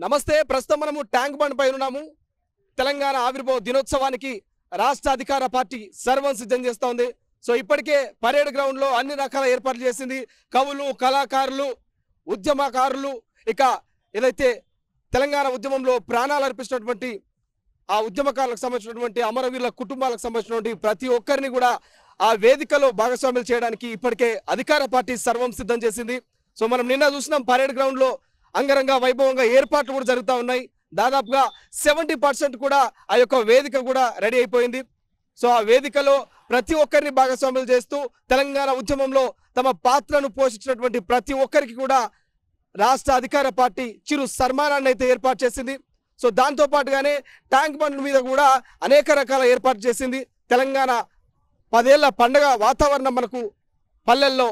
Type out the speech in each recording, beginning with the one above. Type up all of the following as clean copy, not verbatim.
నమస్తే. ప్రస్తుతం మనము ట్యాంక్ బండ్ పై ఉన్నాము. తెలంగాణ ఆవిర్భావ దినోత్సవానికి రాష్ట్ర అధికార పార్టీ సర్వం సిద్ధం చేస్తోంది. సో ఇప్పటికే పరేడ్ గ్రౌండ్ లో అన్ని రకాల ఏర్పాట్లు చేసింది. కవులు, కళాకారులు, ఉద్యమకారులు, ఇక ఏదైతే తెలంగాణ ఉద్యమంలో ప్రాణాలు అర్పించినటువంటి ఆ ఉద్యమకారులకు సంబంధించినటువంటి అమరవీరుల కుటుంబాలకు సంబంధించినటువంటి ప్రతి ఒక్కరిని కూడా ఆ వేదికలో భాగస్వాములు చేయడానికి ఇప్పటికే అధికార పార్టీ సర్వం సిద్ధం చేసింది. సో మనం నిన్న చూసినాం, పరేడ్ గ్రౌండ్ లో అంగరంగ వైభవంగా ఏర్పాట్లు కూడా జరుగుతూ ఉన్నాయి. దాదాపుగా 70% కూడా ఆ యొక్క వేదిక కూడా రెడీ అయిపోయింది. సో ఆ వేదికలో ప్రతి ఒక్కరిని భాగస్వాములు చేస్తూ తెలంగాణ ఉద్యమంలో తమ పాత్రను పోషించినటువంటి ప్రతి ఒక్కరికి కూడా రాష్ట్ర అధికార పార్టీ చిరు సన్మానాన్ని అయితే ఏర్పాటు చేసింది. సో దాంతో పాటుగానే ట్యాంక్ బండ్ మీద కూడా అనేక రకాల ఏర్పాటు చేసింది. తెలంగాణ 10 ఏళ్ల పండగ వాతావరణం మనకు పల్లెల్లో,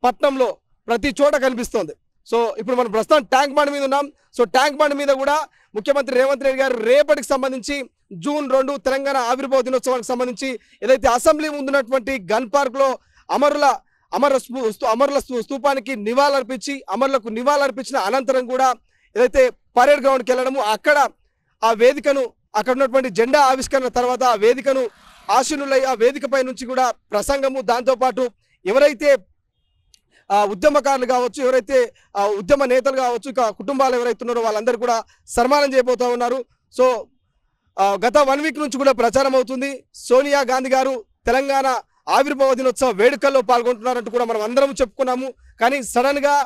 పట్నంలో ప్రతి చోట కనిపిస్తోంది. సో ఇప్పుడు మనం ప్రస్తుతం ట్యాంక్ బండ్ మీద ఉన్నాం. సో ట్యాంక్ బండ్ మీద కూడా ముఖ్యమంత్రి రేవంత్ రెడ్డి గారు రేపటికి సంబంధించి జూన్ 2 తెలంగాణ ఆవిర్భావ దినోత్సవానికి సంబంధించి ఏదైతే అసెంబ్లీ ముందున్నటువంటి గన్ పార్క్ లో అమరుల స్తూపానికి అమరులకు నివాళులర్పించిన అనంతరం కూడా ఏదైతే పరేడ్ గ్రౌండ్కి వెళ్ళడము, అక్కడ ఆ వేదికను, అక్కడ ఉన్నటువంటి జెండా ఆవిష్కరణ తర్వాత ఆ వేదికను ఆశీనులై ఆ వేదికపై నుంచి కూడా ప్రసంగము, దాంతోపాటు ఎవరైతే ఉద్యమకారులు కావచ్చు, ఎవరైతే ఉద్యమ నేతలు కావచ్చు, ఇక కుటుంబాలు ఎవరైతే ఉన్నారో వాళ్ళందరూ కూడా సన్మానం చేయబోతూ ఉన్నారు. సో గత 1 వీక్ నుంచి కూడా ప్రచారం అవుతుంది. సోనియా గాంధీ గారు తెలంగాణ ఆవిర్భావ దినోత్సవ వేడుకల్లో పాల్గొంటున్నారంటూ కూడా మనం అందరం చెప్పుకున్నాము. కానీ సడన్ గా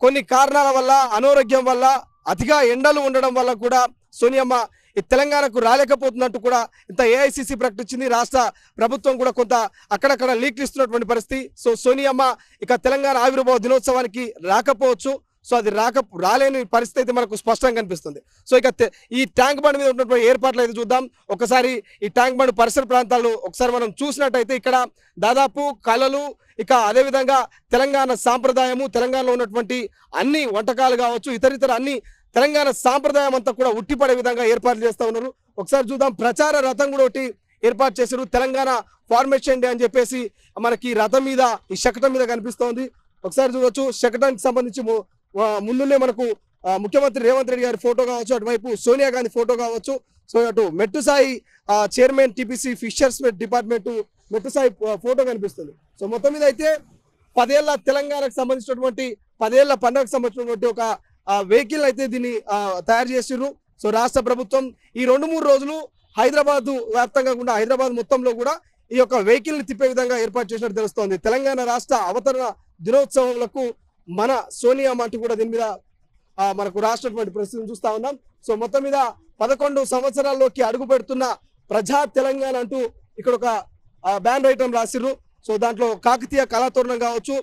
కొన్ని కారణాల వల్ల, అనారోగ్యం వల్ల, అతిగా ఎండలు ఉండడం వల్ల కూడా సోనియమ్మ ఈ తెలంగాణకు రాలేకపోతున్నట్టు కూడా ఇంత ఏఐసిసి ప్రకటించింది. రాష్ట్ర ప్రభుత్వం కూడా కొంత అక్కడక్కడ లీక్లు ఇస్తున్నటువంటి పరిస్థితి. సో సోనియమ్మ ఇక తెలంగాణ ఆవిర్భావ దినోత్సవానికి రాకపోవచ్చు. సో అది రాలేని పరిస్థితి అయితే మనకు స్పష్టంగా కనిపిస్తుంది. సో ఇక ఈ ట్యాంక్ బండ్ మీద ఉన్నటువంటి ఏర్పాట్లు అయితే చూద్దాం. ఒకసారి ఈ ట్యాంక్ బండ్ పరిసర ప్రాంతాలను ఒకసారి మనం చూసినట్టయితే ఇక్కడ దాదాపు కళలు, ఇక అదేవిధంగా తెలంగాణ సాంప్రదాయము, తెలంగాణలో ఉన్నటువంటి అన్ని వంటకాలు కావచ్చు, ఇతర అన్ని తెలంగాణ సాంప్రదాయం అంతా కూడా ఉట్టిపడే విధంగా ఏర్పాట్లు చేస్తూ ఉన్నారు. ఒకసారి చూద్దాం. ప్రచార రథం కూడా ఒకటి ఏర్పాటు చేశారు. తెలంగాణ ఫార్మేషన్ డే అని చెప్పేసి మనకి రథం మీద, ఈ శకటం మీద కనిపిస్తోంది. ఒకసారి చూడొచ్చు. శకటానికి సంబంధించి ముందునే మనకు ముఖ్యమంత్రి రేవంత్ రెడ్డి గారి ఫోటో కావచ్చు, అటువైపు సోనియా గాంధీ ఫోటో కావచ్చు. సో అటు Mettu Sai chairman TPC fishers department Mettu Sai photo కనిపిస్తుంది. సో మొత్తం మీద అయితే 10 ఏళ్ల తెలంగాణకు సంబంధించినటువంటి 10 ఏళ్ల పండుగకు సంబంధించినటువంటి ఒక వెహికల్ అయితే దీన్ని తయారు చేసిర్రు. సో రాష్ట్ర ప్రభుత్వం ఈ 2-3 రోజులు హైదరాబాద్ వ్యాప్తంగా కూడా, హైదరాబాద్ మొత్తంలో కూడా ఈ యొక్క వెహికల్ ని తిప్పే విధంగా ఏర్పాటు చేసినట్టు తెలుస్తోంది. తెలంగాణ రాష్ట్ర అవతరణ దినోత్సవాలకు మన సోనియా అంటూ కూడా దీని మీద మనకు రాష్ట్రటువంటి పరిస్థితిని చూస్తా ఉన్నాం. సో మొత్తం మీద 11 సంవత్సరాల్లోకి అడుగు పెడుతున్న ప్రజా తెలంగాణ అంటూ ఇక్కడ ఒక బ్యాన్ ఐటమ్ రాసిర్రు. సో దాంట్లో కాకతీయ కళాతోరణం కావచ్చు,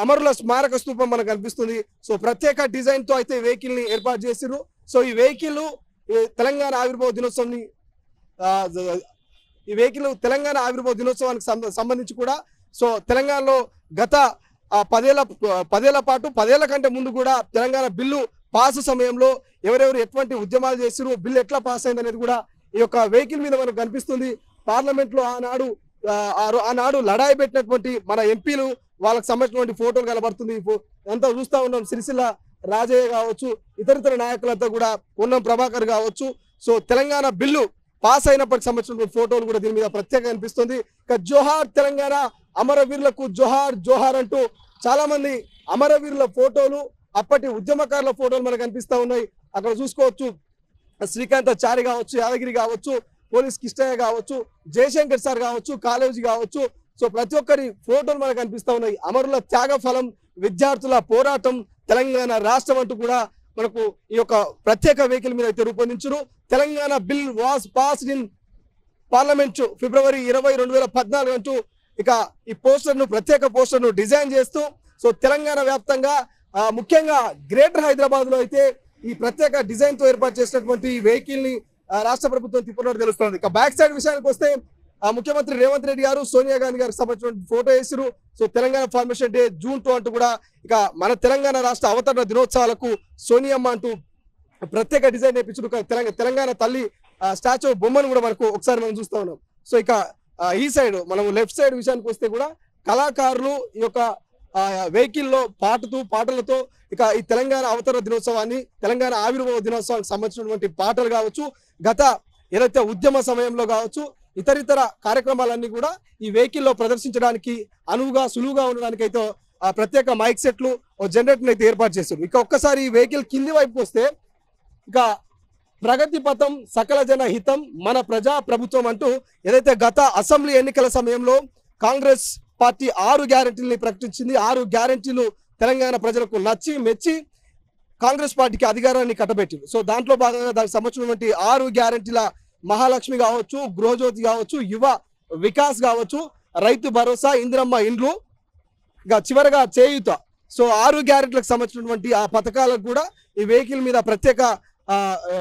అమరుల స్మారక స్తూపం మనకు కనిపిస్తుంది. సో ప్రత్యేక డిజైన్ తో అయితే వెహికల్ ని ఏర్పాటు చేసిర్రు. సో ఈ వెహికల్ తెలంగాణ ఆవిర్భావ దినోత్సవాన్ని తెలంగాణ ఆవిర్భావ దినోత్సవానికి సంబంధించి కూడా, సో తెలంగాణలో గత 10 ఏళ్ల పాటు, 10 ఏళ్ల కంటే ముందు కూడా తెలంగాణ బిల్లు పాస్ సమయంలో ఎవరెవరు ఎటువంటి ఉద్యమాలు చేసిరు, బిల్లు ఎట్లా పాస్ అయింది అనేది కూడా ఈ యొక్క వెహికల్ మీద మనకు కనిపిస్తుంది. పార్లమెంట్ లో ఆనాడు లడాయి పెట్టినటువంటి మన ఎంపీలు, వాళ్ళకి సంబంధించినటువంటి ఫోటోలు కనబడుతుంది. అంతా చూస్తూ ఉన్నాం. సిరిసిల్ల రాజయ్య కావచ్చు, ఇతర నాయకులంతా కూడా, పొన్నం ప్రభాకర్ కావచ్చు. సో తెలంగాణ బిల్లు పాస్ అయినప్పటికి సంబంధించిన ఫోటోలు కూడా దీని మీద ప్రత్యేకంగా కనిపిస్తుంది. ఇక జోహార్ తెలంగాణ, అమరవీరులకు జోహార్ జోహార్ అంటూ చాలా మంది అమరవీరుల ఫోటోలు, అప్పటి ఉద్యమకారుల ఫోటోలు మనకు కనిపిస్తూ ఉన్నాయి. అక్కడ చూసుకోవచ్చు. శ్రీకాంతాచారి కావచ్చు, యాదగిరి కావచ్చు, పోలీస్ కిష్టయ్య కావచ్చు, జయశంకర్ సార్ కావచ్చు, కాలేజీ కావచ్చు. సో ప్రతి ఒక్కరి ఫోటోలు మనకు కనిపిస్తూ ఉన్నాయి. అమరుల త్యాగ ఫలం, విద్యార్థుల పోరాటం, తెలంగాణ రాష్ట్రం అంటూ కూడా మనకు ఈ యొక్క ప్రత్యేక వెహికల్ మీద అయితే రూపొందించారు. Telangana bill was passed in parliament February 20, 2014 అంటూ ఇక ఈ ప్రత్యేక పోస్టర్ను డిజైన్ చేస్తూ, సో తెలంగాణ వ్యాప్తంగా ముఖ్యంగా గ్రేటర్ హైదరాబాద్ లో అయితే ఈ ప్రత్యేక డిజైన్ తో ఏర్పాటు చేసినటువంటి వెహికల్ ని రాష్ట్ర ప్రభుత్వం తిప్పుతున్నట్టు తెలుస్తుంది. ఇక బ్యాక్ సైడ్ విషయానికి వస్తే ముఖ్యమంత్రి రేవంత్ రెడ్డి గారు, సోనియా గాంధీ గారికి సంబంధించిన ఫోటో వేసారు. So Telangana formation day June 2 అంటూ కూడా ఇక మన తెలంగాణ రాష్ట్ర అవతరణ దినోత్సవాలకు సోనియమ్మ అంటూ ప్రత్యేక డిజైన్ వేయించారు. తెలంగాణ తల్లి స్టాచ్యూ బొమ్మను కూడా మనకు ఒకసారి మనం చూస్తా ఉన్నాం. సో ఇక ఈ సైడ్ మనం లెఫ్ట్ సైడ్ విషయానికి వస్తే కూడా కళాకారులు ఈ యొక్క వెహికల్లో పాటలతో ఇక ఈ తెలంగాణ అవతరణ దినోత్సవాన్ని, తెలంగాణ ఆవిర్భావ దినోత్సవానికి సంబంధించినటువంటి పాటలు కావచ్చు, గత ఏదైతే ఉద్యమ సమయంలో కావచ్చు, ఇతరితర కార్యక్రమాలన్నీ కూడా ఈ వెహికల్లో ప్రదర్శించడానికి సులువుగా ఉండడానికి అయితే ప్రత్యేక మైక్ సెట్లు, జనరేటర్ అయితే ఏర్పాటు చేశారు. ఇక ఒక్కసారి ఈ వెహికల్ కింది వైపు వస్తే ఇక ప్రగతి పథం సకల జన హితం మన ప్రజా ప్రభుత్వం అంటూ ఏదైతే గత అసెంబ్లీ ఎన్నికల సమయంలో కాంగ్రెస్ పార్టీ 6 గ్యారెంటీలని ప్రకటించింది. 6 గ్యారెంటీలు తెలంగాణ ప్రజలకు నచ్చి మెచ్చి కాంగ్రెస్ పార్టీకి అధికారాన్ని కట్టబెట్టింది. సో దాంట్లో భాగంగా దానికి సంబంధించినటువంటి 6 గ్యారెంటీల మహాలక్ష్మి కావచ్చు, గృహజ్యోతి కావచ్చు, యువ వికాస్ కావచ్చు, రైతు భరోసా, ఇందిరమ్మ ఇండ్లు, ఇక చివరగా చేయూత. సో 6 గ్యారెంటీలకు సంబంధించినటువంటి ఆ పథకాలకు కూడా ఈ వెహికల్ మీద ప్రత్యేక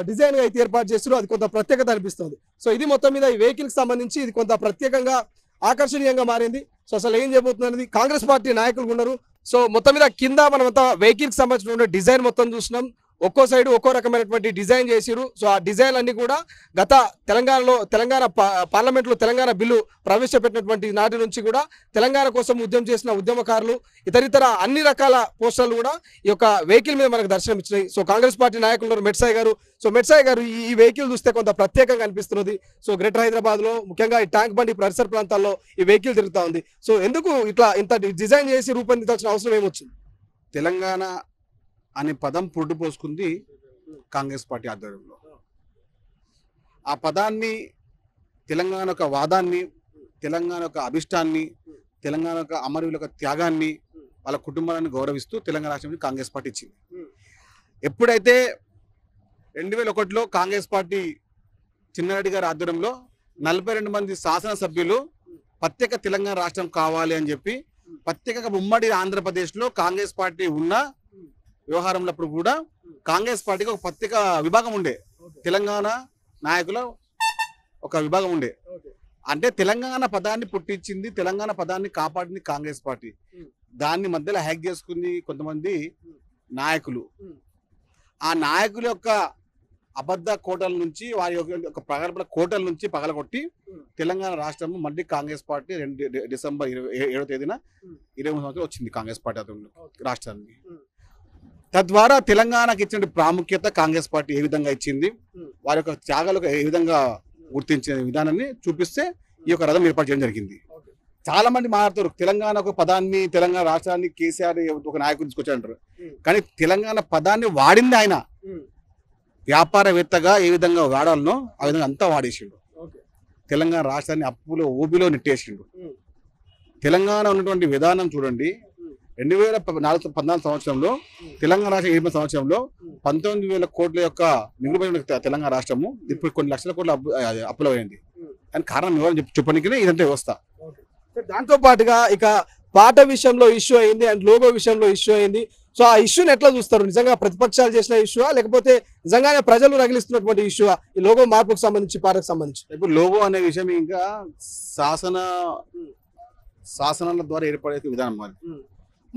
డిజైన్ అయితే ఏర్పాటు చేస్తారు. అది కొంత ప్రత్యేకత అనిపిస్తుంది. సో ఇది మొత్తం మీద ఈ వెహికల్ కి సంబంధించి ఇది కొంత ప్రత్యేకంగా ఆకర్షణీయంగా మారింది. సో అసలు ఏం చేయబోతున్నది కాంగ్రెస్ పార్టీ నాయకులు ఉన్నారు. సో మొత్తం మీద కింద మనమంతా వెహికల్ కి సంబంధించిన డిజైన్ మొత్తం చూసినాం. ఒక్కో సైడ్ ఒక్కో రకమైనటువంటి డిజైన్ చేసిరు. సో ఆ డిజైన్ అన్ని కూడా గత తెలంగాణ పార్లమెంట్లో తెలంగాణ బిల్లు ప్రవేశపెట్టినటువంటి నాటి నుంచి కూడా తెలంగాణ కోసం ఉద్యమం చేసిన ఉద్యమకారులు, ఇతరితర అన్ని రకాల పోస్టర్లు కూడా ఈ యొక్క వెహికల్ మీద మనకు దర్శనం ఇచ్చినాయి. సో కాంగ్రెస్ పార్టీ నాయకులు మెట్సాయి గారు. సో మెట్సాయి గారు, ఈ వెహికల్ చూస్తే కొంత ప్రత్యేకంగా అనిపిస్తున్నది. సో గ్రేటర్ హైదరాబాద్ లో ముఖ్యంగా ఈ ట్యాంక్ బండి పరిసర ప్రాంతాల్లో ఈ వెహికల్ తిరుగుతా ఉంది. సో ఎందుకు ఇంత డిజైన్ చేసి రూపొందించాల్సిన అవసరం ఏమొచ్చింది? తెలంగాణ అనే పదం పురుడు పోసుకుంది కాంగ్రెస్ పార్టీ ఆధ్వర్యంలో. ఆ పదాన్ని, తెలంగాణ యొక్క వాదాన్ని, తెలంగాణ యొక్క అభిష్టాన్ని, తెలంగాణ యొక్క అమరవీరుల యొక్క త్యాగాన్ని, వాళ్ళ కుటుంబాలను గౌరవిస్తూ తెలంగాణ రాష్ట్రానికి కాంగ్రెస్ పార్టీ ఇచ్చింది. ఎప్పుడైతే 2001లో కాంగ్రెస్ పార్టీ చిన్నారెడ్డి గారి ఆధ్వర్యంలో 42 మంది శాసనసభ్యులు ప్రత్యేక తెలంగాణ రాష్ట్రం కావాలి అని చెప్పి ప్రత్యేకంగా ఉమ్మడి ఆంధ్రప్రదేశ్లో కాంగ్రెస్ పార్టీ ఉన్న వ్యవహారంలో కూడా కాంగ్రెస్ పార్టీకి ఒక ప్రత్యేక విభాగం ఉండే, తెలంగాణ నాయకుల ఒక విభాగం ఉండే. అంటే తెలంగాణ పదాన్ని పుట్టించింది, తెలంగాణ పదాన్ని కాపాడింది కాంగ్రెస్ పార్టీ. దాన్ని మధ్యలో హ్యాక్ చేసుకుంది కొంతమంది నాయకులు. ఆ నాయకుల యొక్క అబద్ధ కోటల నుంచి, వారి యొక్క ప్రగల్భ కోటల నుంచి పగలగొట్టి తెలంగాణ రాష్ట్రం మళ్ళీ కాంగ్రెస్ పార్టీ డిసెంబర్ 27వ తేదీన 20 సంవత్సరాలు వచ్చింది కాంగ్రెస్ పార్టీ రాష్ట్రానికి. తద్వారా తెలంగాణకి ఇచ్చిన ప్రాముఖ్యత కాంగ్రెస్ పార్టీ ఏ విధంగా ఇచ్చింది, వారి యొక్క త్యాగాలకు ఏ విధంగా గుర్తించిన విధానాన్ని చూపిస్తే ఈ యొక్క రథం ఏర్పాటు చేయడం జరిగింది. చాలా మంది మాట్లాడుతారు తెలంగాణ ఒక పదాన్ని, తెలంగాణ రాష్ట్రాన్ని కేసీఆర్ ఒక నాయకుడు తీసుకొచ్చారంటారు. కానీ తెలంగాణ పదాన్ని వాడింది ఆయన. వ్యాపారవేత్తగా ఏ విధంగా వాడాలనో ఆ విధంగా అంతా వాడేసిండు. తెలంగాణ రాష్ట్రాన్ని అప్పులో ఊబిలో నెట్టేసిండు. తెలంగాణ ఉన్నటువంటి విధానం చూడండి. 2014 సంవత్సరంలో తెలంగాణ రాష్ట్రం 20 సంవత్సరంలో 19,000 కోట్ల యొక్క మిగులుపోయిన తెలంగాణ రాష్ట్రము ఇప్పుడు కొన్ని లక్షల కోట్ల అప్పులు అయింది. అని కారణం ఎవరు చెప్పడానికి ఇదంతా వ్యవస్థ. దాంతో పాటుగా ఇక పాట విషయంలో ఇష్యూ అయింది అండ్ లోగో విషయంలో ఇష్యూ అయింది. సో ఆ ఇష్యూని ఎట్లా చూస్తారు? నిజంగా ప్రతిపక్షాలు చేసిన ఇష్యూ లేకపోతే నిజంగానే ప్రజలు రగిలిస్తున్నటువంటి ఇష్యూ ఈ లోగో మార్పుకు సంబంధించి, పాటకు సంబంధించి? ఇప్పుడు లోగో అనే విషయం ఇంకా శాసనాల ద్వారా ఏర్పడే విధానం మరి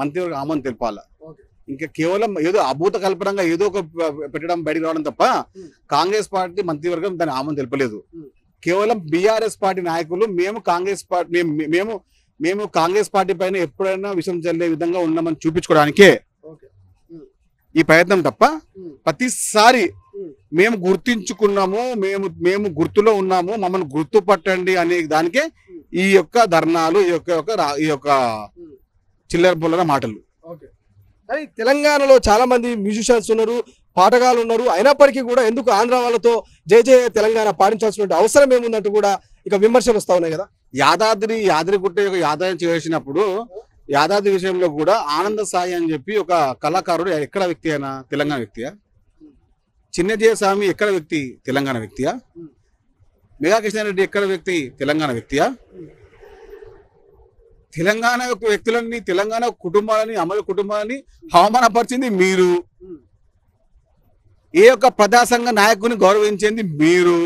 మంత్రివర్గ ఆమోదం తెలపాల. ఇంకా కేవలం ఏదో అభూత కల్పనంగా ఏదో ఒక పెట్టడం బయటకు రావడం తప్ప కాంగ్రెస్ పార్టీ మంత్రివర్గం దాని ఆమోదం తెలపలేదు. కేవలం బీఆర్ఎస్ పార్టీ నాయకులు మేము కాంగ్రెస్ పార్టీ పైన ఎప్పుడైనా విషయం చల్లే విధంగా ఉన్నామని చూపించుకోవడానికే ఈ ప్రయత్నం తప్ప ప్రతిసారి మేము గుర్తించుకున్నాము, మేము గుర్తులో ఉన్నాము, మమ్మల్ని గుర్తుపట్టండి అనే దానికే ఈ యొక్క ధర్నాలు, ఈ యొక్క చిల్లర పొల్లర మాటలు. కానీ తెలంగాణలో చాలా మంది మ్యూజిషియన్స్ ఉన్నారు, పాటగాళ్ళు ఉన్నారు. అయినప్పటికీ కూడా ఎందుకు ఆంధ్ర వాళ్ళతో జయ జయ తెలంగాణ పాటించాల్సిన అవసరం ఏముందంటూ కూడా ఇక విమర్శలు వస్తా ఉన్నాయి కదా. యాదగిరిగుట్ట యొక్క యాదాయం చేసినప్పుడు యాదాద్రి విషయంలో కూడా ఆనంద సాయి అని చెప్పి ఒక కళాకారుడు ఎక్కడ వ్యక్తి అయినా తెలంగాణ వ్యక్తియా? చిన్నజయస్వామి ఎక్కడ వ్యక్తి? తెలంగాణ వ్యక్తియా? మెగా కృష్ణారెడ్డి ఎక్కడ వ్యక్తి? తెలంగాణ వ్యక్తియా? తెలంగాణ యొక్క వ్యక్తులని, తెలంగాణ కుటుంబాలని, అమలు కుటుంబాలని అవమానపరిచింది మీరు. ఏ యొక్క ప్రజాసంఘ నాయకుని గౌరవించింది మీరు.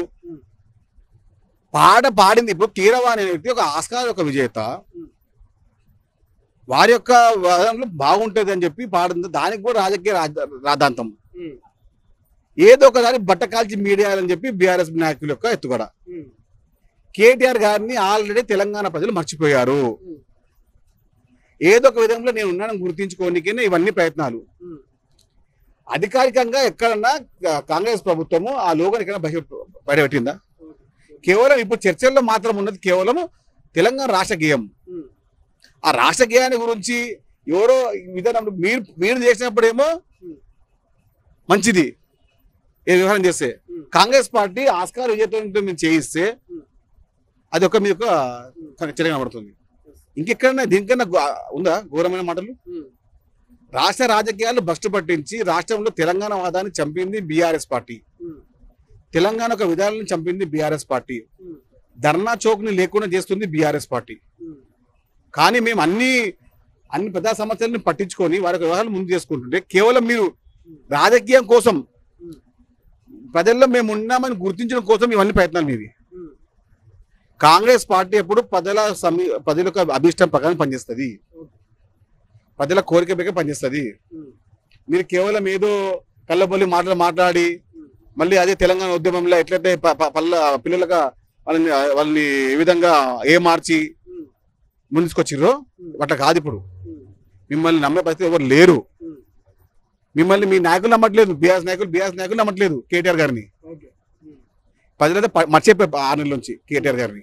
పాట పాడింది ఇప్పుడు కీరవాణి అనే వ్యక్తి ఒక ఆస్కార్ యొక్క విజేత, వారి యొక్క బాగుంటుంది అని చెప్పి పాడింది. దానికి కూడా రాజకీయ రాద్ధాంతం, ఏదో ఒకసారి బట్ట కాల్చి మీడియాలని చెప్పి బీఆర్ఎస్ నాయకుల యొక్క ఎత్తుగడ. కేటీఆర్ గారిని ఆల్రెడీ తెలంగాణ ప్రజలు మర్చిపోయారు. ఏదో ఒక విధంలో నేను ఉన్నానని గుర్తించుకోనికనే ఇవన్నీ ప్రయత్నాలు. అధికారికంగా ఎక్కడన్నా కాంగ్రెస్ ప్రభుత్వము ఆ లోగోని ఎక్కడ బయటపెట్టిందా? కేవలం ఇప్పుడు చర్చల్లో మాత్రం ఉన్నది కేవలం తెలంగాణ రాష్ట్ర గేయం. ఆ రాష్ట్ర గేయాన్ని గురించి ఎవరో విధానం మీరు చేసినప్పుడేమో మంచిది ఏ వ్యవహారం చేస్తే, కాంగ్రెస్ పార్టీ ఆస్కార్ విజేతతో మీరు చేయిస్తే అది ఒక మీకు చర్య కనబడుతుంది. ఇంకెక్కడన్నా దీనికన్నా ఉందా ఘోరమైన మాటలు? రాష్ట్ర రాజకీయాలు భ్రష్టు పట్టించి రాష్ట్రంలో తెలంగాణ వాదాన్ని చంపింది బీఆర్ఎస్ పార్టీ, తెలంగాణ ఒక విధానాలను చంపింది బీఆర్ఎస్ పార్టీ, ధర్నా చౌక్ ని లేకుండా చేస్తుంది బీఆర్ఎస్ పార్టీ. కానీ మేము అన్ని ప్రజా సమస్యలను పట్టించుకొని వారి వ్యవహారాలు ముందు చేసుకుంటుంటే కేవలం మీరు రాజకీయం కోసం ప్రజల్లో మేము ఉన్నామని గుర్తించడం కోసం ఇవన్నీ ప్రయత్నాలు మీవి. కాంగ్రెస్ పార్టీ ఎప్పుడు ప్రజల యొక్క అభిష్టం ప్రకారం పనిచేస్తుంది, ప్రజల కోరిక ప్రకారం పనిచేస్తుంది. మీరు కేవలం ఏదో కళ్ళబొల్లి మాట్లాడి మళ్ళీ అదే తెలంగాణ ఉద్యమంలో ఎట్లయితే పిల్లలుగా వాళ్ళని ఏ విధంగా మార్చి ముందుకొచ్చిర్రో అట్లా కాదు. ఇప్పుడు మిమ్మల్ని నమ్మే పరిస్థితి ఎవరు లేరు. మిమ్మల్ని మీ నాయకులు నమ్మట్లేదు, బీఆర్ఎస్ నాయకులు నమ్మట్లేదు కేటీఆర్ గారిని. ప్రజలైతే మర్చిపోయి 6 నెలల నుంచి కేటీఆర్ గారిని.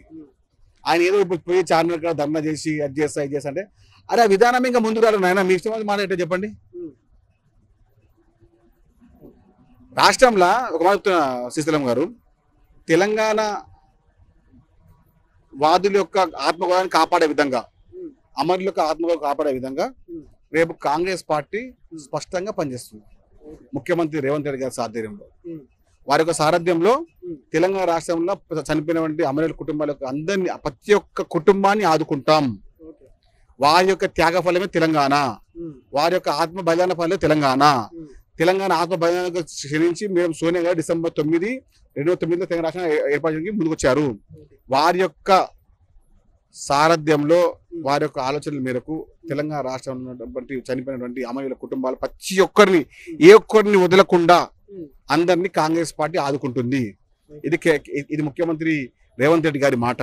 ఆయన ఏదో ఇప్పుడు పోయి చార్మినార్ గారు ధర్నా చేసి అది చేస్తా ఇది చేస్తా అంటే అరే ఆ విధానం ఇంకా ముందుకు రాలేదు నాయన, మీ ఇష్టం మాట ఏంటో చెప్పండి. రాష్ట్రంలో ఒక మాట చెప్తున్న శ్రీశైలం గారు, తెలంగాణ వాదుల యొక్క ఆత్మగౌరవాన్ని కాపాడే విధంగా, అమరుల యొక్క ఆత్మగౌరవం కాపాడే విధంగా రేపు కాంగ్రెస్ పార్టీ స్పష్టంగా పనిచేస్తుంది. ముఖ్యమంత్రి రేవంత్ రెడ్డి గారి సారథ్యంలో, వారి యొక్క సారథ్యంలో తెలంగాణ రాష్ట్రంలో చనిపోయినటువంటి అమరుల కుటుంబాలకు అందరినీ, ప్రతి ఒక్క కుటుంబాన్ని ఆదుకుంటాం. వారి యొక్క త్యాగ ఫలమే తెలంగాణ, వారి యొక్క ఆత్మ బలిదాన ఫలమే తెలంగాణ. తెలంగాణ ఆత్మ బలిదానానికి క్షమించి మేము సోనియా గారు డిసెంబర్ 9, 2009 తెలంగాణ రాష్ట్రం ఏర్పాటు చేయడానికి ముందుకొచ్చారు. వారి యొక్క సారథ్యంలో, వారి యొక్క ఆలోచనల మేరకు తెలంగాణ రాష్ట్రంలో ఉన్నటువంటి చనిపోయినటువంటి అమరుల కుటుంబాలు ప్రతి ఒక్కరిని ఏ ఒక్కరిని వదలకుండా అందరినీ కాంగ్రెస్ పార్టీ ఆదుకుంటుంది. ఇది ముఖ్యమంత్రి రేవంత్ రెడ్డి గారి మాట,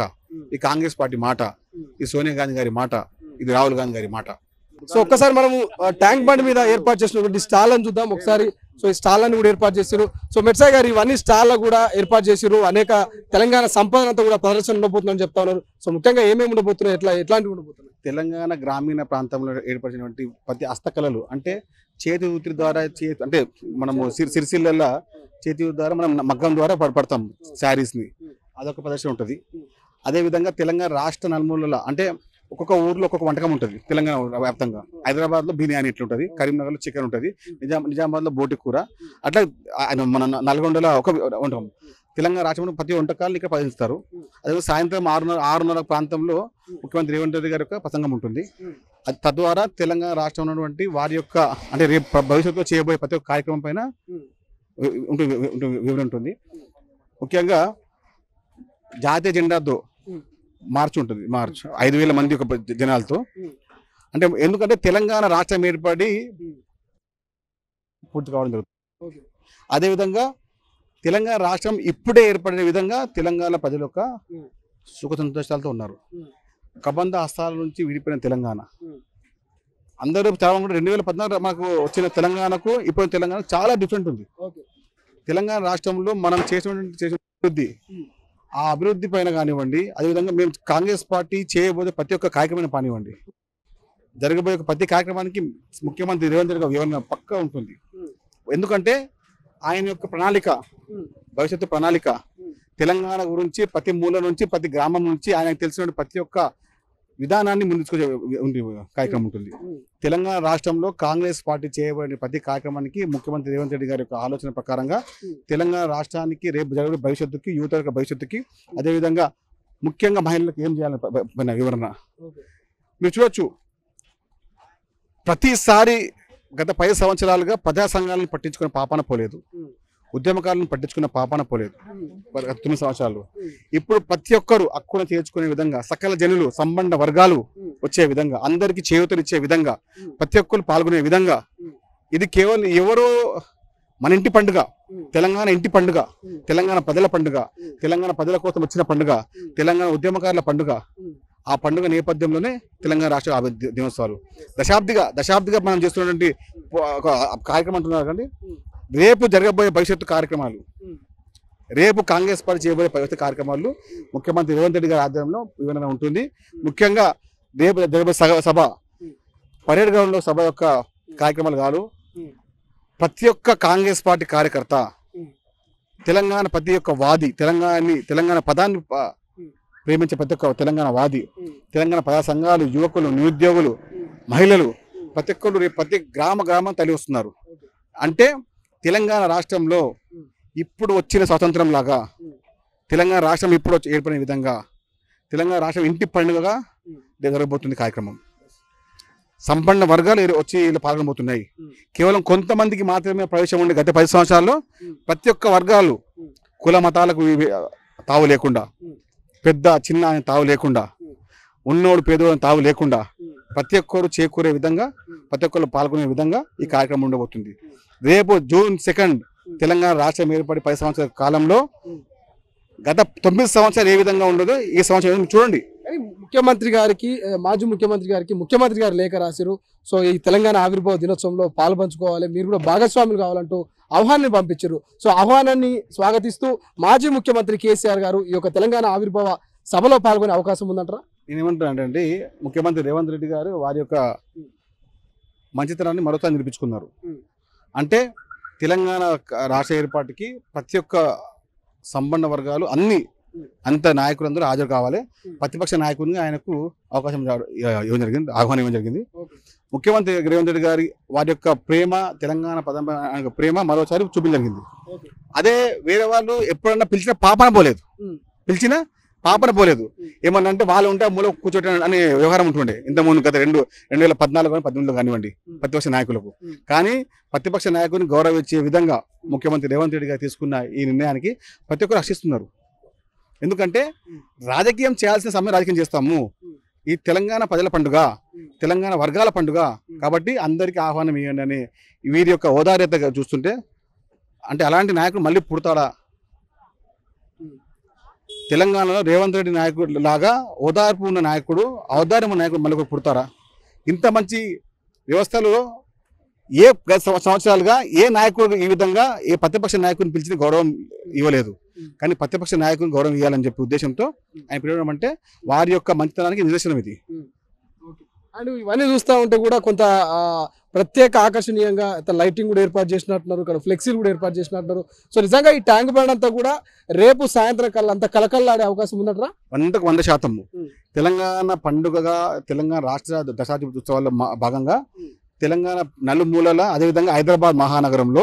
ఇది కాంగ్రెస్ పార్టీ మాట, ఇది సోనియా గాంధీ గారి మాట, ఇది రాహుల్ గాంధీ గారి మాట. సో ఒక్కసారి మనము ట్యాంక్ బండ్ మీద ఏర్పాటు చేసినటువంటి స్టాల్ అని చూద్దాం ఒకసారి. సో ఈ స్టాల్ అని కూడా ఏర్పాటు చేశారు. సో మెట్సాయ్ గారు ఇవన్నీ స్టాల్ కూడా ఏర్పాటు చేశారు. అనేక తెలంగాణ సంపద అంతా కూడా ప్రదర్శన ఉండబోతుందని చెప్తా ఉన్నారు. సో ముఖ్యంగా ఏమేమి ఉండబోతున్నాయి, ఎట్లాంటివి ఉండబోతున్నాయి? తెలంగాణ గ్రామీణ ప్రాంతంలో ఏర్పడినటువంటి ప్రతి హస్తకళలు, అంటే చేతి వృత్తి ద్వారా, అంటే మనము సిరిసిల్ల చేతి ద్వారా మనం మగ్గం ద్వారా పడతాం శారీస్ ని, అదొక ప్రదర్శన ఉంటుంది. అదేవిధంగా తెలంగాణ రాష్ట్ర నలుమూలలో, అంటే ఒక్కొక్క ఊర్లో ఒక్కొక్క వంటకం ఉంటుంది తెలంగాణ వ్యాప్తంగా. హైదరాబాద్ లో బిర్యానీ ఇట్లా ఉంటుంది, కరీంనగర్ లో చికెన్ ఉంటుంది, నిజామాబాద్ లో బోటి కూర, అట్లా మన నల్గొండలో ఒక వంటకం. తెలంగాణ రాష్ట్రంలో ప్రతి వంటకాలను ఇక్కడ ప్రదర్శిస్తారు. అదే సాయంత్రం 6:30 ప్రాంతంలో ముఖ్యమంత్రి రేవంత్ రెడ్డి గారి యొక్క ప్రసంగం ఉంటుంది. అది తద్వారా తెలంగాణ రాష్ట్రంలో ఉన్నటువంటి వారి యొక్క, అంటే రేపు భవిష్యత్తులో చేయబోయే ప్రతి ఒక్క కార్యక్రమం పైన వివరణ ఉంటుంది. ముఖ్యంగా జాతీయ జెండాతో మార్చ్ ఉంటుంది, మార్చ్ 5,000 మంది ఒక జనాలతో. అంటే ఎందుకంటే తెలంగాణ రాష్ట్రం ఏర్పడి పూర్తి కావడం జరుగుతుంది. అదేవిధంగా తెలంగాణ రాష్ట్రం ఇప్పుడే ఏర్పడిన విధంగా తెలంగాణ ప్రజల యొక్క సుఖ సంతోషాలతో ఉన్నారు. కబంధ హస్తాల నుంచి విడిపోయిన తెలంగాణ, అందరూ చాలా 2014 మాకు వచ్చిన తెలంగాణకు ఇప్పుడు తెలంగాణ చాలా డిఫరెంట్ ఉంది. తెలంగాణ రాష్ట్రంలో మనం చేసినటువంటి అభివృద్ధి, ఆ అభివృద్ధి పైన కానివ్వండి, అదేవిధంగా మేము కాంగ్రెస్ పార్టీ చేయబోయే ప్రతి ఒక్క కార్యక్రమం కానివ్వండి, జరగబోయే ప్రతి కార్యక్రమానికి ముఖ్యమంత్రి రేవంత్ రెడ్డి వివరణ పక్కా ఉంటుంది. ఎందుకంటే ఆయన యొక్క ప్రణాళిక, భవిష్యత్తు ప్రణాళిక, తెలంగాణ గురించి ప్రతి మూల నుంచి, ప్రతి గ్రామం నుంచి ఆయనకు తెలిసిన ప్రతి ఒక్క విధానాన్ని ముందుకొచ్చే కార్యక్రమం ఉంటుంది. తెలంగాణ రాష్ట్రంలో కాంగ్రెస్ పార్టీ చేయబడిన ప్రతి కార్యక్రమానికి ముఖ్యమంత్రి రేవంత్ రెడ్డి గారి యొక్క ఆలోచన ప్రకారంగా తెలంగాణ రాష్ట్రానికి రేపు జరిగే భవిష్యత్తుకి, యువత యొక్క భవిష్యత్తుకి, అదేవిధంగా ముఖ్యంగా మహిళలకు ఏం చేయాలని వివరణ మీరు చూడొచ్చు. ప్రతిసారి గత 10 సంవత్సరాలుగా ప్రజా సంఘాలను పట్టించుకునే పాపాన పోలేదు, ఉద్యమకాలను పట్టించుకున్న పాపాన పోలేదు 9 సంవత్సరాలు. ఇప్పుడు ప్రతి ఒక్కరు హక్కును చేర్చుకునే విధంగా, సకల జనులు, సంబంధ వర్గాలు వచ్చే విధంగా, అందరికీ చేయూతనిచ్చే విధంగా, ప్రతి ఒక్కరు పాల్గొనే విధంగా, ఇది కేవలం ఎవరో మన ఇంటి పండుగ, తెలంగాణ ఇంటి పండుగ, తెలంగాణ ప్రజల పండుగ, తెలంగాణ ప్రజల కోసం వచ్చిన పండుగ, తెలంగాణ ఉద్యమకారుల పండుగ. ఆ పండుగ నేపథ్యంలోనే తెలంగాణ రాష్ట్ర దినోత్సవాలు దశాబ్దిగా మనం చేస్తున్నటువంటి ఒక కార్యక్రమం అంటున్నారు కానీ రేపు జరగబోయే భవిష్యత్తు కార్యక్రమాలు, రేపు కాంగ్రెస్ పార్టీ చేయబోయే భవిష్యత్తు కార్యక్రమాలు ముఖ్యమంత్రి రేవంత్ రెడ్డి గారి ఆధ్వర్యంలో వివరణ ఉంటుంది. ముఖ్యంగా రేపు జరగబోయే సభ పరేడ్ గ్రౌండ్లో సభ యొక్క కార్యక్రమాలు కాదు. ప్రతి ఒక్క కాంగ్రెస్ పార్టీ కార్యకర్త, తెలంగాణ ప్రతి ఒక్క వాది, తెలంగాణ పదాన్ని ప్రేమించే ప్రతి ఒక్క తెలంగాణ వాది, తెలంగాణ ప్రజా సంఘాలు, యువకులు, నిరుద్యోగులు, మహిళలు ప్రతి ఒక్కరు రేపు ప్రతి గ్రామం తల్లి వస్తున్నారు. అంటే తెలంగాణ రాష్ట్రంలో ఇప్పుడు వచ్చిన స్వాతంత్రం లాగా తెలంగాణ రాష్ట్రం ఇప్పుడు ఏర్పడిన విధంగా తెలంగాణ రాష్ట్రం ఇంటి పండుగగా జరగబోతుంది కార్యక్రమం. సంపన్న వర్గాలు వచ్చి ఇలా పాల్గొనబోతున్నాయి. కేవలం కొంతమందికి మాత్రమే ప్రవేశం ఉండే గత 10 సంవత్సరాల్లో ప్రతి ఒక్క వర్గాలు కుల మతాలకు తావు లేకుండా, పెద్ద చిన్న అనే తావు లేకుండా, ఉన్నోడు పేదోడు తావు లేకుండా ప్రతి ఒక్కరు చేకూరే విధంగా, ప్రతి ఒక్కరు పాల్గొనే విధంగా ఈ కార్యక్రమం ఉండబోతుంది. రేపు జూన్ 2 తెలంగాణ రాష్ట్రం ఏర్పడి 10 సంవత్సరాల కాలంలో గత 9 సంవత్సరాలు ఏ విధంగా ఉండదో ఈ సంవత్సరం చూడండి. ముఖ్యమంత్రి గారికి, మాజీ ముఖ్యమంత్రి గారికి ముఖ్యమంత్రి గారు లేఖ రాశారు. సో ఈ తెలంగాణ ఆవిర్భావ దినోత్సవంలో పాల్పంచుకోవాలి, మీరు కూడా భాగస్వాములు కావాలంటూ ఆహ్వానాన్ని పంపించారు. సో ఆహ్వానాన్ని స్వాగతిస్తూ మాజీ ముఖ్యమంత్రి కేసీఆర్ గారు ఈ యొక్క తెలంగాణ ఆవిర్భావ సభలో పాల్గొనే అవకాశం ఉందంటారా? నేనేమంటున్నా అంటే ముఖ్యమంత్రి రేవంత్ రెడ్డి గారు వారి యొక్క మంచితనాన్ని మరోసారి నిరూపించుకున్నారు. అంటే తెలంగాణ రాష్ట్ర ఏర్పాటుకి ప్రతి ఒక్క సంపన్న వర్గాలు అంత నాయకులందరూ హాజరు కావాలి. ప్రతిపక్ష నాయకుడిని ఆయనకు అవకాశం ఇవ్వడం జరిగింది, ఆహ్వానం ఇవ్వడం జరిగింది. ముఖ్యమంత్రి రేవంత్ రెడ్డి గారి వారి యొక్క ప్రేమ, తెలంగాణ పదం ప్రేమ మరోసారి చూపించడం జరిగింది. అదే వేరే వాళ్ళు ఎప్పుడన్నా పిలిచిన పాపన పోలేదు. ఏమన్నా అంటే వాళ్ళు ఉంటే మూల కూర్చోటం అనే వ్యవహారం ఉంటుండే ఇంతకుముందు గత 2014-18 కానివ్వండి ప్రతిపక్ష నాయకులకు. కానీ ప్రతిపక్ష నాయకుడిని గౌరవించే విధంగా ముఖ్యమంత్రి రేవంత్ రెడ్డి గారు తీసుకున్న ఈ నిర్ణయానికి ప్రతి ఒక్కరు హర్షిస్తున్నారు. ఎందుకంటే రాజకీయం చేయాల్సిన సమయం రాజకీయం చేస్తాము. ఈ తెలంగాణ ప్రజల పండుగ, తెలంగాణ వర్గాల పండుగ కాబట్టి అందరికీ ఆహ్వానం ఇవ్వండి అని వీరి యొక్క ఔదార్యత చూస్తుంటే, అంటే అలాంటి నాయకుడు మళ్ళీ పుడతాడా? తెలంగాణలో రేవంత్ రెడ్డి నాయకుడు లాగా ఓదార్పు ఉన్న నాయకుడు, ఔదార్యం ఉన్న నాయకుడు మళ్ళీ పుడతారా? ఇంత మంచి వ్యవస్థలో ఏ సంవత్సరాలుగా ఏ నాయకుడు ఈ విధంగా ఏ ప్రతిపక్ష నాయకుడిని పిలిచిన గౌరవం ఇవ్వలేదు. కానీ ప్రతిపక్ష నాయకుని గౌరవం ఇవ్వాలని చెప్పి ఉద్దేశంతో ఆయన పిలవడం అంటే వారి యొక్క మంచితనానికి నిదర్శనం ఇది. అండ్ ఇవన్నీ చూస్తూ ఉంటే కూడా కొంత ప్రత్యేక ఆకర్షణీయంగా లైటింగ్ కూడా ఏర్పాటు చేసినట్టున్నారు, ఇక్కడ ఫ్లెక్సీలు కూడా ఏర్పాటు చేసినట్టున్నారు. సో నిజంగా ఈ ట్యాంక్ బండ్ అంతా కూడా రేపు సాయంత్రం కల్లా అంతా కలకల్లాడే అవకాశం ఉందంటారా? 100% తెలంగాణ పండుగగా, తెలంగాణ రాష్ట్ర దశాబ్ది ఉత్సవాల్లో భాగంగా తెలంగాణ నలుమూలల, అదేవిధంగా హైదరాబాద్ మహానగరంలో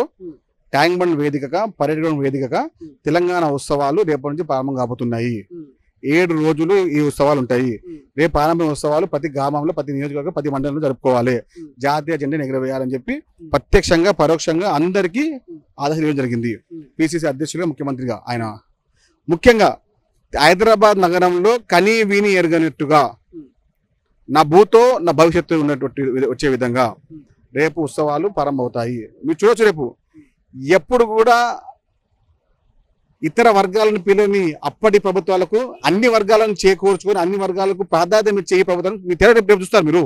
ట్యాంక్ బండ్ వేదికగా, పరేడ్ గ్రౌండ్ వేదికగా తెలంగాణ ఉత్సవాలు రేపటి నుంచి ప్రారంభం కాబోతున్నాయి. 7 రోజులు ఈ ఉత్సవాలు ఉంటాయి. రేపు ప్రారంభ ఉత్సవాలు ప్రతి గ్రామంలో, ప్రతి నియోజకవర్గం, ప్రతి మండలంలో జరుపుకోవాలి. జాతీయ జెండాను ఎగరవేయాలని చెప్పి ప్రత్యక్షంగా పరోక్షంగా అందరికీ ఆదేశాలు ఇవ్వడం జరిగింది. పిసిసి అధ్యక్షులుగా, ముఖ్యమంత్రిగా ఆయన ముఖ్యంగా హైదరాబాద్ నగరంలో కనీ వీని ఎరగనట్టుగా నా భూతో నా భవిష్యత్తు ఉన్నటువంటి వచ్చే విధంగా రేపు ఉత్సవాలు ప్రారంభమవుతాయి. మీరు చూడొచ్చు, రేపు ఎప్పుడు కూడా ఇతర వర్గాలను పిలని అప్పటి ప్రభుత్వాలకు అన్ని వర్గాలను చేకూర్చుకొని అన్ని వర్గాలకు ప్రాధాన్యం ఇచ్చే ఈ ప్రభుత్వం మీరు రేపు చూస్తారు. మీరు